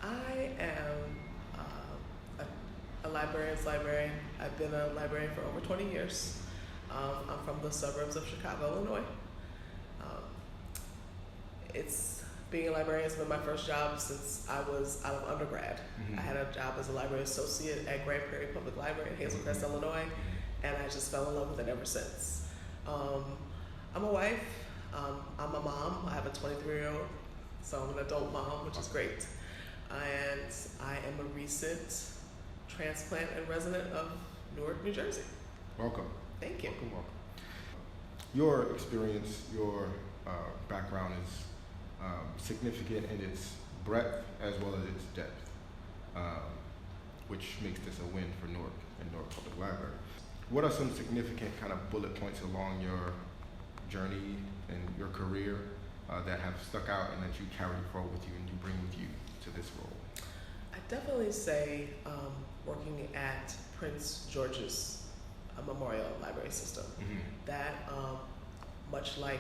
I am a librarian's librarian. I've been a librarian for over 20 years. I'm from the suburbs of Chicago, Illinois. Being a librarian has been my first job since I was out of undergrad. Mm-hmm. I had a job as a library associate at Grand Prairie Public Library in Hazel Crest, Illinois, and I just fell in love with it ever since. I'm a wife. I'm a mom. I have a 23-year-old, so I'm an adult mom, which is great. And I am a recent transplant and resident of Newark, New Jersey. Welcome. Thank you. Welcome. Your experience, your background is significant in its breadth as well as its depth, which makes this a win for Newark and Newark Public Library. What are some significant kind of bullet points along your journey and your career that have stuck out and that you carry forward with you and you bring with you to this role? I definitely say working at Prince George's Memorial Library System. Mm-hmm. That, much like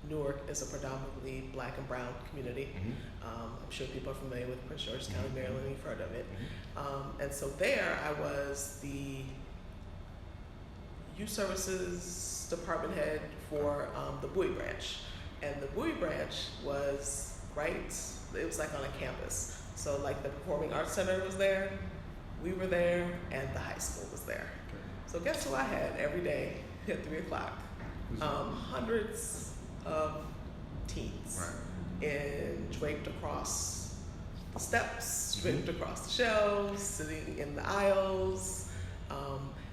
Newark, is a predominantly Black and brown community. Mm-hmm. I'm sure people are familiar with Prince George's County, Mm-hmm. Maryland. You've heard of it. Mm-hmm. And so there, I was the youth services department head for the Bowie branch, and the Bowie branch was it was like on a campus. So like the Performing Arts Center was there, we were there, and the high school was there. Okay. So guess who I had every day at 3 o'clock? Hundreds of teens, draped across the steps, draped across the shelves, sitting in the aisles,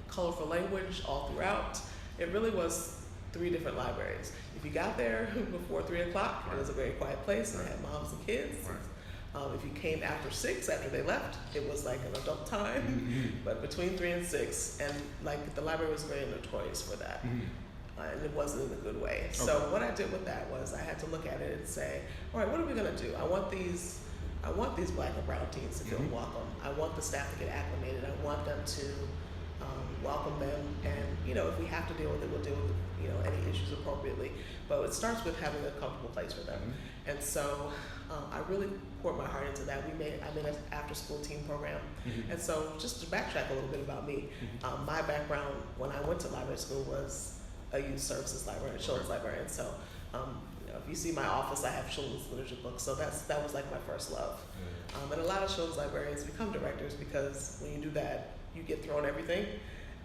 colorful language all throughout. It really was 3 different libraries. If you got there before 3 o'clock, it was a very quiet place, and it had moms and kids. If you came after 6, after they left, it was like an adult time. Mm-hmm. But between 3 and 6, and like the library was very notorious for that. Mm-hmm. And it wasn't in a good way. Okay. So what I did with that was I had to look at it and say, all right, what are we gonna do? I want these Black and brown teens to feel Mm-hmm. welcome. I want the staff to get acclimated. I want them to welcome them, and if we have to deal with it, we'll deal with any issues appropriately. But it starts with having a comfortable place for them. Mm-hmm. And so I really poured my heart into that. I made an after-school teen program. Mm-hmm. And so just to backtrack a little bit about me, Mm-hmm. my background when I went to library school was a youth services librarian, children's librarian. So, if you see my office, I have children's literature books. So that was like my first love. And a lot of children's librarians become directors because when you do that, you get thrown everything.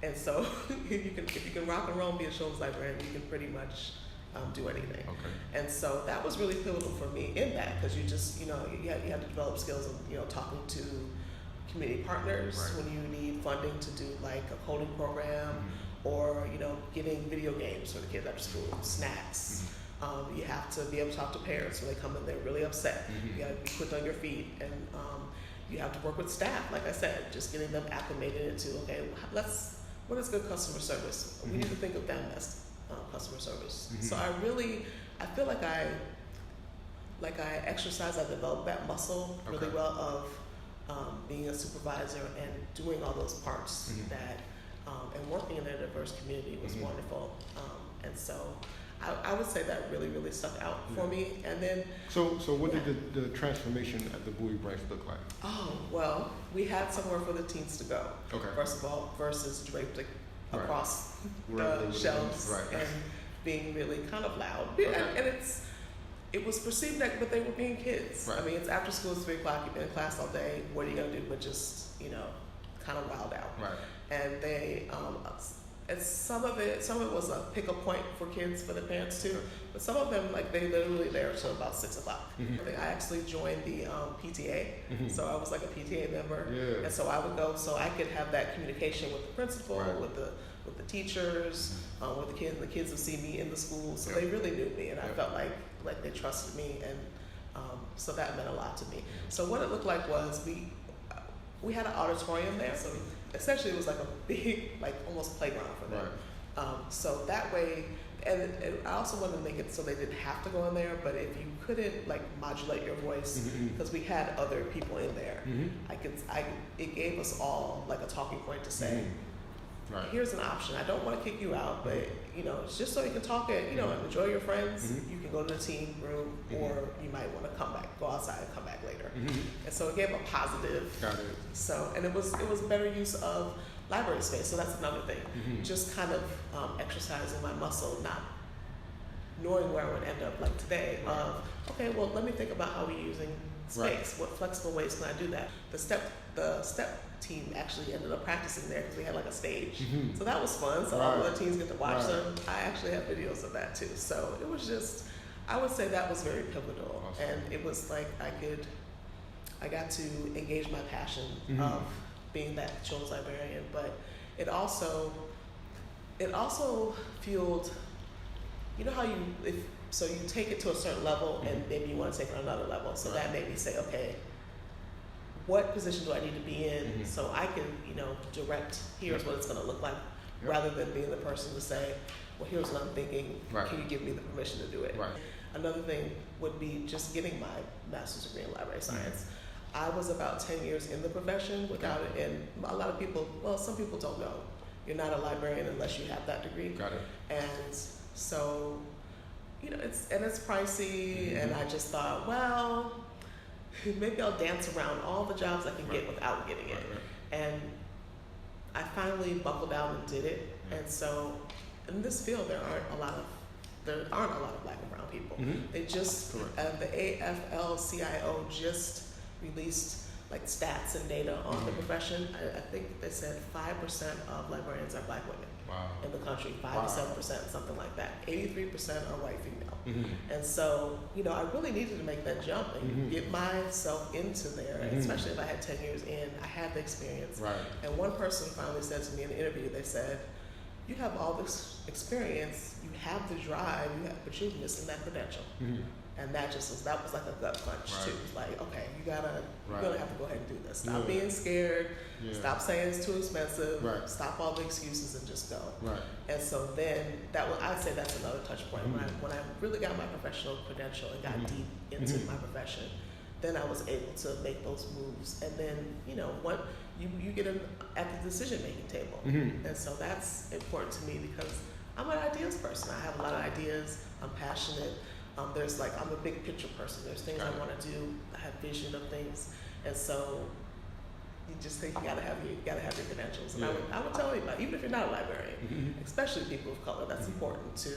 And so, if you can rock and roll and be a children's librarian, you can pretty much do anything. Okay. And so that was really pivotal for me in that, because you just you have to develop skills of talking to community partners when you need funding to do like a coding program. Or getting video games for the kids after school, snacks. You have to be able to talk to parents when they come in. They're really upset. You got to be quick on your feet, and you have to work with staff. Like I said, just getting them acclimated into what is good customer service? We need to think of them as customer service. So I feel like I exercised, I developed that muscle really well of being a supervisor and doing all those parts that. And working in a diverse community was wonderful. And so I would say that really, really stuck out for me. And then... So what did the transformation at the Bowie branch look like? Oh, well, we had somewhere for the teens to go. Okay. First of all, versus draped across the shelves and being really kind of loud. Okay. And it was perceived that, but they were being kids. I mean, it's after school, it's 3 o'clock, you've been in class all day, what are you going to do but just, kind of wild out. And they, and some of it was a pick-up point for kids, for the parents too. But some of them, they literally there until about 6 o'clock. I actually joined the PTA, so I was like a PTA member, and so I would go so I could have that communication with the principal, with the teachers, with the kids. And the kids would see me in the school, so they really knew me, and I felt like they trusted me, and so that meant a lot to me. So what it looked like was we had an auditorium there, so essentially it was like a big, almost playground for them. So that way, and I also wanted to make it so they didn't have to go in there, but if you couldn't modulate your voice, because we had other people in there, it gave us all a talking point to say, here's an option. I don't want to kick you out, but it's just so you can talk and enjoy your friends. You can go to the team room, or you might want to go outside and come back later. and so it gave a positive. Got it. So, and it was better use of library space. So that's another thing. Just kind of exercising my muscle, not knowing where I would end up. Like today, of okay, well, let me think about how we're using space. What flexible ways can I do that? The step team actually ended up practicing there because we had like a stage. So that was fun. So all the other teams get to watch them. I actually have videos of that too. So it was just, I would say that was very pivotal. Awesome. And it was like I got to engage my passion of being that children's librarian, but it also fueled, you know how you take it to a certain level and maybe you want to take it to another level. So that made me say, okay, what position do I need to be in so I can, direct, here's what it's going to look like, rather than being the person to say, well, here's what I'm thinking, can you give me the permission to do it? Another thing would be just getting my master's degree in library science. I was about 10 years in the profession without it, and a lot of people, some people don't know. You're not a librarian unless you have that degree. Got it. And so, it's pricey, and I just thought, well, maybe I'll dance around all the jobs I can get without getting it. And I finally buckled down and did it. And so, in this field, there aren't a lot of Black and brown people. They just the AFL-CIO just released like stats and data on the profession. I think they said 5% of librarians are Black women in the country, 5 to 7%, something like that. 83% are white female. And so, I really needed to make that jump and get myself into there, especially if I had 10 years in. I had the experience. And one person finally said to me in an interview, they said, you have all this experience, you have the drive, but you're missing that credential. And that was like a gut punch too. It was like, okay, you're gonna have to go ahead and do this. Stop being scared, stop saying it's too expensive, stop all the excuses and just go. And so then I'd say that's another touch point. When I really got my professional credential and got deep into my profession, then I was able to make those moves. And then, what you get at the decision-making table. And so that's important to me because I'm an ideas person. I have a lot of ideas. I'm passionate. I'm a big picture person. There's things I want to do. I have vision of things. And so you just think you gotta have your credentials. And I would tell anybody, even if you're not a librarian, especially people of color, that's important to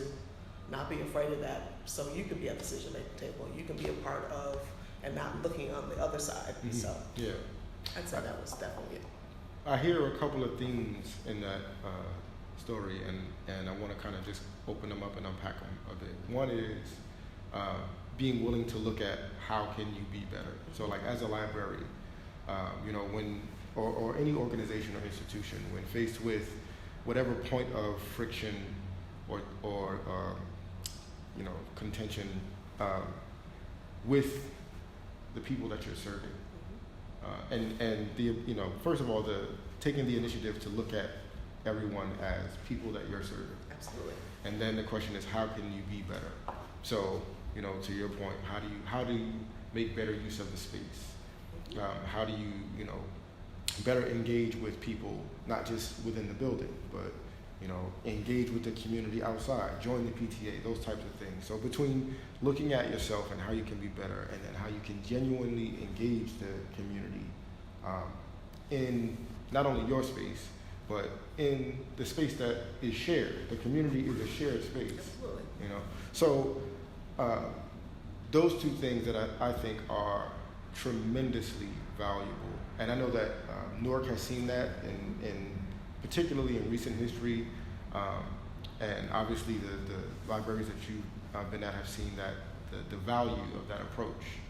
not be afraid of that so you can be at the decision-making table. You can be a part of and not looking on the other side. So I'd say that was definitely it. I hear a couple of themes in that story, and I want to kind of just open them up and unpack them a bit. One is being willing to look at how can you be better. So like as a library, when or any organization or institution, when faced with whatever point of friction or contention with the people that you're serving, and the first of all, taking the initiative to look at everyone as people that you're serving. Absolutely. And then the question is, how can you be better? So, to your point, how do you make better use of the space? How do you, better engage with people, not just within the building, but, engage with the community outside, join the PTA, those types of things. So between looking at yourself and how you can be better, and then how you can genuinely engage the community in not only your space, but in the space that is shared. The community is a shared space. Absolutely. So those two things that I think are tremendously valuable. And I know that Newark has seen that in particularly in recent history, and obviously the libraries that you've been at have seen that the value of that approach.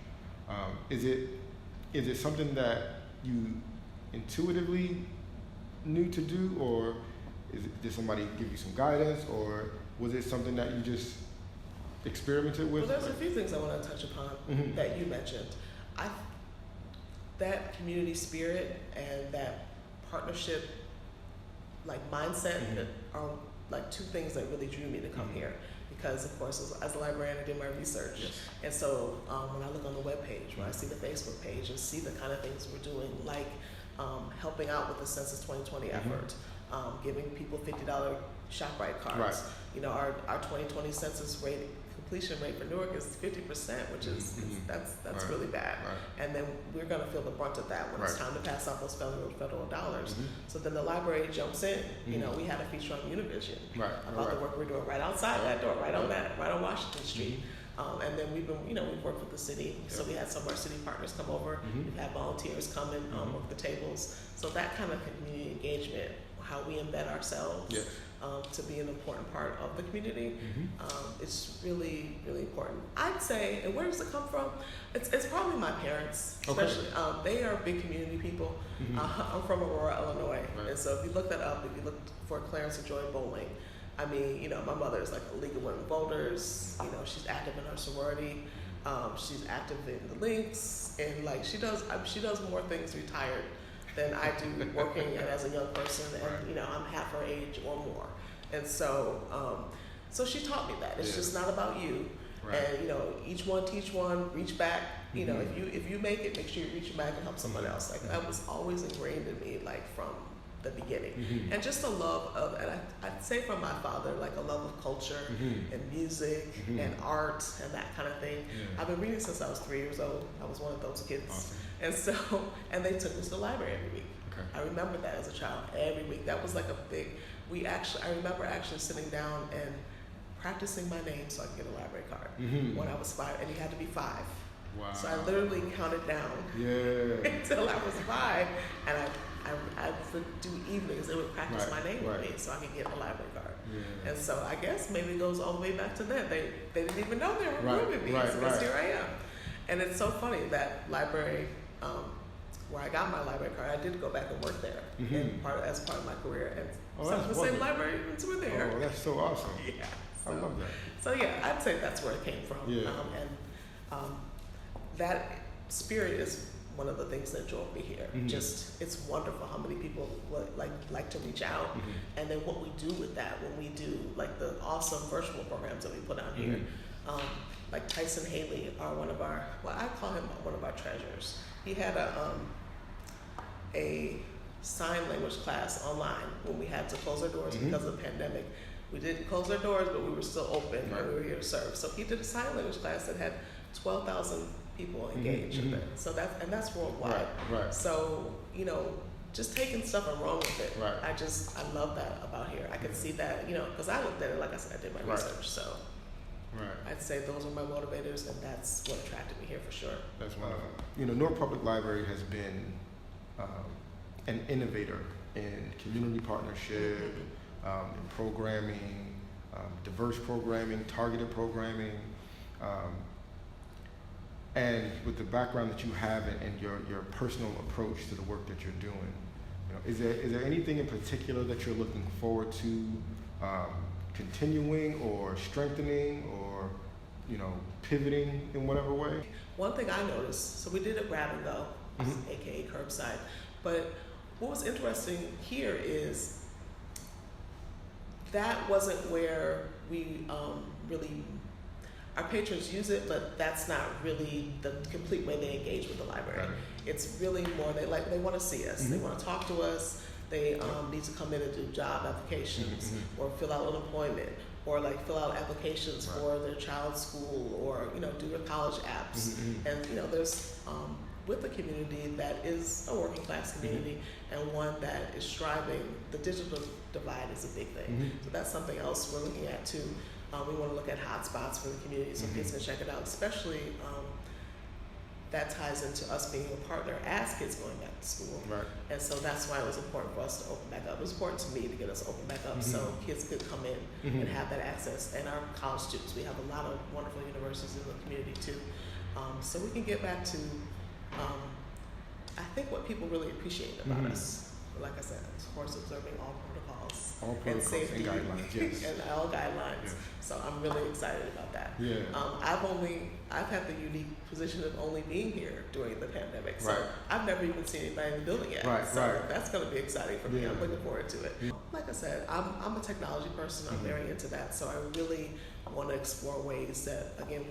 Is it something that you intuitively knew to do, or did somebody give you some guidance, or was it something that you just experimented with? Well, there's a few things I want to touch upon that you mentioned. That community spirit and that partnership mindset are like two things that really drew me to come here. Because of course, as a librarian, I did my research. And so when I look on the webpage, when I see the Facebook page and see the kind of things we're doing, like helping out with the Census 2020 effort, giving people $50 ShopRite cards. Our 2020 census rate completion rate for Newark is 50%, which is that's really bad. And then we're going to feel the brunt of that when it's time to pass out those federal dollars. So then the library jumps in. You know, we had a feature on Univision about the work we're doing right outside that door, right on Washington Street. And then we've worked with the city. So we had some of our city partners come over. We've had volunteers come and work the tables. So that kind of community engagement, how we embed ourselves to be an important part of the community, it's really, really important. I'd say, and where does it come from? It's probably my parents, especially. They are big community people. I'm from Aurora, Illinois. And so if you look that up, if you look for Clarence and Joy Bowling, I mean, you know, my mother is like a League of Women Voters. You know, she's active in her sorority. She's active in the Links, and like she does more things retired than I do working and as a young person. And you know, I'm half her age or more. And so, so she taught me that it's just not about you. And you know, each one teach one, reach back. You know, if you make it, make sure you reach back and help someone else. Like that was always ingrained in me, like from the beginning. And just a love of, and I'd say from my father, like a love of culture and music and art and that kind of thing. I've been reading since I was 3 years old. I was one of those kids. And so, and they took us to the library every week. I remember that as a child, every week. That was like a big, I remember actually sitting down and practicing my name so I could get a library card when I was 5, and you had to be 5. Wow. So I literally counted down until I was 5, and I would do evenings. They would practice my name with me so I could get a library card. And so I guess maybe it goes all the way back to then. They didn't even know they were grooming me because here I am. And it's so funny that library, where I got my library card, I did go back and work there as part of my career. And some of the same librarians were there. Oh, that's so awesome. So, I love that. So yeah, I'd say that's where it came from. That spirit is one of the things that drove me here. Just, it's wonderful how many people like to reach out, and then what we do with that when we do like the awesome virtual programs that we put on here. Like Tyson Haley are one of our, I call him one of our treasures. He had a sign language class online when we had to close our doors because of the pandemic. We didn't close our doors, but we were still open and we were here to serve. So he did a sign language class that had 12,000 people engaged in it. So that's worldwide. So, you know, just taking stuff and running with it. I love that about here. I could see that, you know, because I looked at it, like I said, I did my research. So I'd say those are my motivators, and that's what attracted me here for sure. That's wonderful. You know, Newark Public Library has been an innovator in community partnership, in programming, diverse programming, targeted programming, and with the background that you have and your personal approach to the work that you're doing, you know, is there anything in particular that you're looking forward to continuing or strengthening or, you know, pivoting in whatever way? One thing I noticed, so we did a grab and go, aka curbside, but what was interesting here is that wasn't where we really, our patrons use it, but that's not really the complete way they engage with the library. It's really more, they want to see us, they want to talk to us, they need to come in and do job applications or fill out unemployment or like fill out applications for their child's school or, you know, do their college apps. And, you know, there's, with a community that is a working class community and one that is striving, the digital divide is a big thing. So that's something else we're looking at too. We want to look at hotspots for the community so kids can check it out, especially that ties into us being a partner as kids going back to school. And so that's why it was important for us to open back up. It was important to me to get us open back up so kids could come in and have that access. And our college students, we have a lot of wonderful universities in the community too. So we can get back to, I think what people really appreciate about us, like I said, of course, observing all protocols and safety and guidelines, and all guidelines. So I'm really excited about that. I've had the unique position of only being here during the pandemic. So I've never even seen anybody in the building yet. So that's going to be exciting for me. I'm looking forward to it. Like I said, I'm a technology person. I'm very into that. So I really want to explore ways that, again,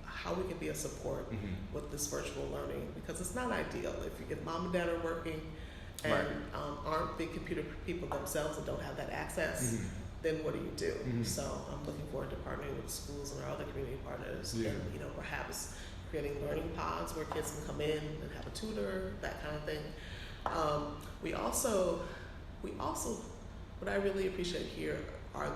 how we can be a support with this virtual learning, because it's not ideal if mom and dad are working and aren't big computer people themselves and don't have that access. then what do you do? So I'm looking forward to partnering with schools and our other community partners, and perhaps creating learning pods where kids can come in and have a tutor, that kind of thing. We also, what I really appreciate here are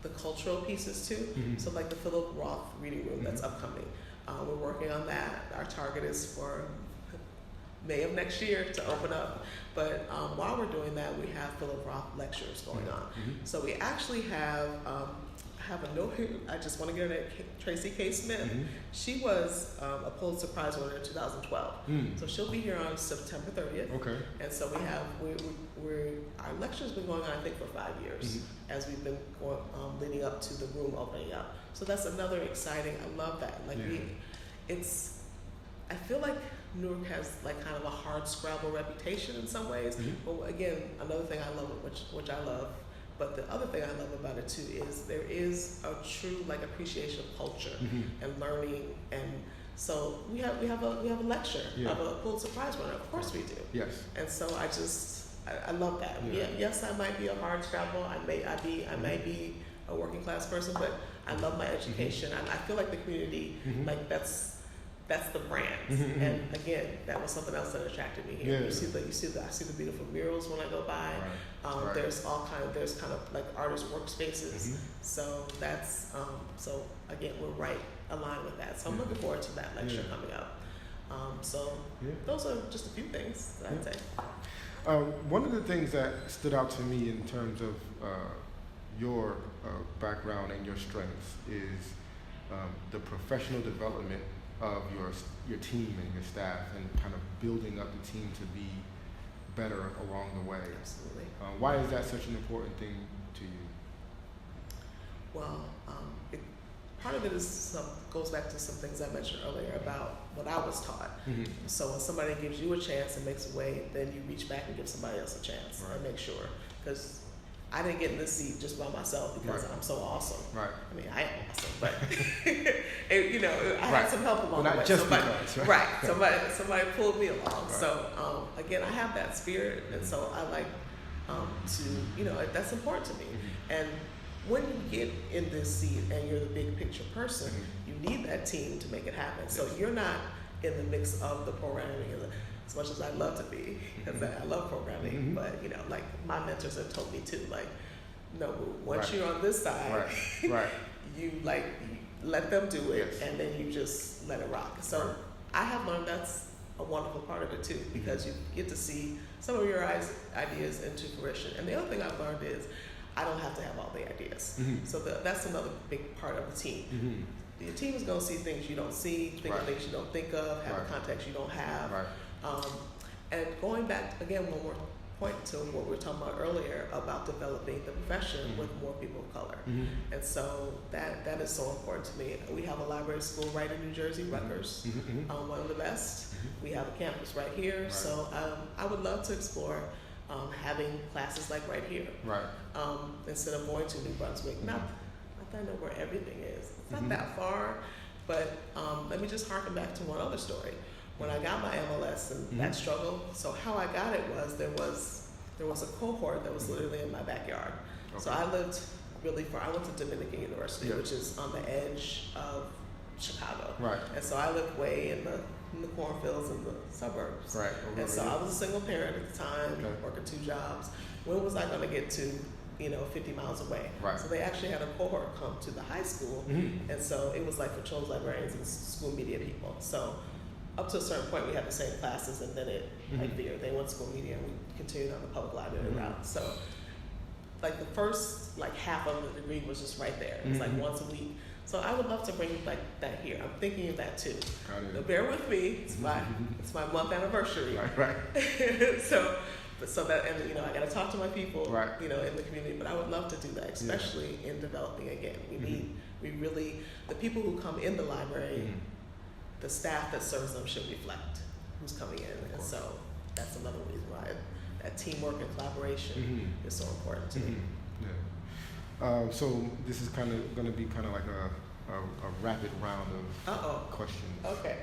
the cultural pieces too. So like the Philip Roth reading room that's upcoming. We're working on that. Our target is for May of next year to open up. But while we're doing that, we have Philip Roth lectures going on. So we actually have a note here. I just want to give it to Tracy K. Smith. She was a Pulitzer Prize winner in 2012. So she'll be here on September 30th. Okay. And so we have our lecture's been going on, I think, for 5 years as we've been going, leading up to the room opening up. So that's another exciting. I love that. Like I feel like Newark has like kind of a hard scrabble reputation in some ways. But again, another thing I love, which I love, but the other thing I love about it too is there is a true like appreciation of culture and learning, and so we have a lecture of a Pulitzer Prize winner. Of course we do. Yes. And so I love that. Yes, I might be a hard scrabble. I may be a working class person, but I love my education. I feel like the community like that's the brand. And again, that was something else that attracted me here. I see the beautiful murals when I go by. There's there's kind of like artist workspaces. So that's so again, we're right aligned with that. So I'm looking forward to that lecture coming up. Those are just a few things that I'd say. One of the things that stood out to me in terms of your background and your strengths is the professional development of your team and your staff, and kind of building up the team to be better along the way. Absolutely. Why is that such an important thing to you? Well, part of it goes back to some things I mentioned earlier about what I was taught. So when somebody gives you a chance and makes a way, then you reach back and give somebody else a chance and make sure. Because I didn't get in this seat just by myself because I'm so awesome. Right. I mean, I am awesome, but I had some help along the way. Just Somebody pulled me along. So again, I have that spirit, and so I like to, that's important to me. And when you get in this seat and you're the big picture person, you need that team to make it happen. So you're not in the mix of the programming as much as I love to be, because I love programming, but like my mentors have told me too, like, no, once you're on this side, you like let them do it, and then you just let it rock. So I have learned that's a wonderful part of it too, because you get to see some of your ideas into fruition. And the other thing I've learned is I don't have to have all the ideas. So that's another big part of the team. Your team is going to see things you don't see, think of things you don't think of, have a context you don't have. And going back again, one more point to what we were talking about earlier about developing the profession with more people of color. And so that is so important to me. We have a library school right in New Jersey, Rutgers, one of the best. We have a campus right here. So I would love to explore having classes like right here, instead of going to New Brunswick. Not that I know where everything is. It's not that far, but let me just harken back to one other story. When I got my MLS and that struggle, so how I got it was there was a cohort that was literally in my backyard. So I lived really far. I went to Dominican University, which is on the edge of Chicago. And so I lived way in the cornfields in the suburbs. And so I was a single parent at the time, working 2 jobs. When was I going to get to 50 miles away? So they actually had a cohort come to the high school, and so it was like for children's librarians and school media people. So up to a certain point, we had the same classes, and then they went to school media, and we continued on the public library route. So like the first half of the degree was just right there. It was like once a week. So I would love to bring like that here. I'm thinking of that too. So bear with me. It's my month anniversary. So that, and I got to talk to my people, in the community. But I would love to do that, especially in developing again. We really the people who come in the library, the staff that serves them should reflect who's coming in, and so that's another reason why that teamwork and collaboration is so important to me. So this is kind of going to be kind of like a rapid round of questions. Okay.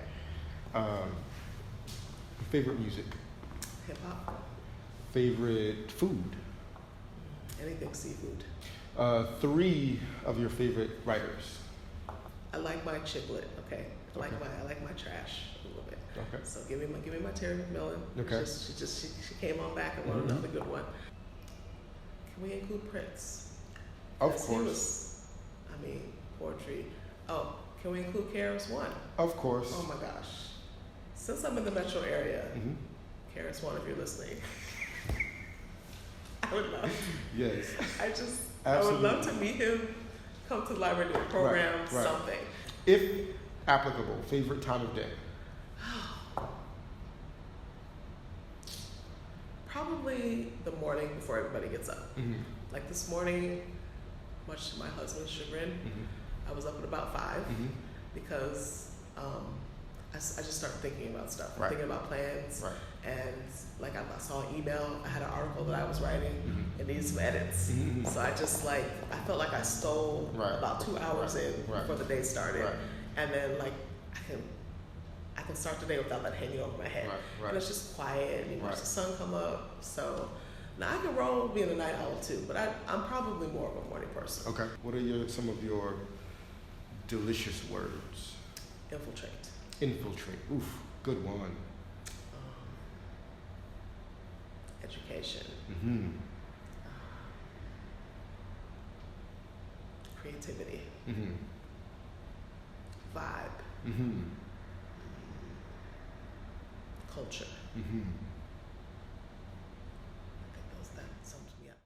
Favorite music? Hip hop. Favorite food? Anything seafood. 3 of your favorite writers. I like my chiclet. Okay. I like my trash a little bit. Okay. So give me my Terry McMillan. Okay. She came on back and wrote another good one. Can we include Prince? Of He course. was, poetry. Oh, can we include KRS-One? Of course. Oh my gosh. Since I'm in the metro area, Mm-hmm. KRS-One, if you're listening, I would love. Yes. I would love to meet him. Come to the library, do a program, Right. something. If applicable, favorite time of day? Probably the morning before everybody gets up. Mm-hmm. Like this morning, much to my husband's chagrin, Mm-hmm. I was up at about 5 Mm-hmm. because I just started thinking about stuff, Right. thinking about plans, Right. and like I saw an email, I had an article that I was writing, Mm-hmm. it needed some edits. Mm-hmm. So I felt like I stole Right. about 2 hours in Right. before the day started, Right. and then like I can start the day without that hanging over my head. Right. And it's just quiet, and you watch Right. the sun come up. So now I can roll being a night owl too, but I'm probably more of a morning person. Okay. What are some of your delicious words? Infiltrate. Infiltrate. Oof, good one. Education. Mm-hmm. Creativity. Mm-hmm. Vibe. Mm-hmm. Culture. Mm-hmm.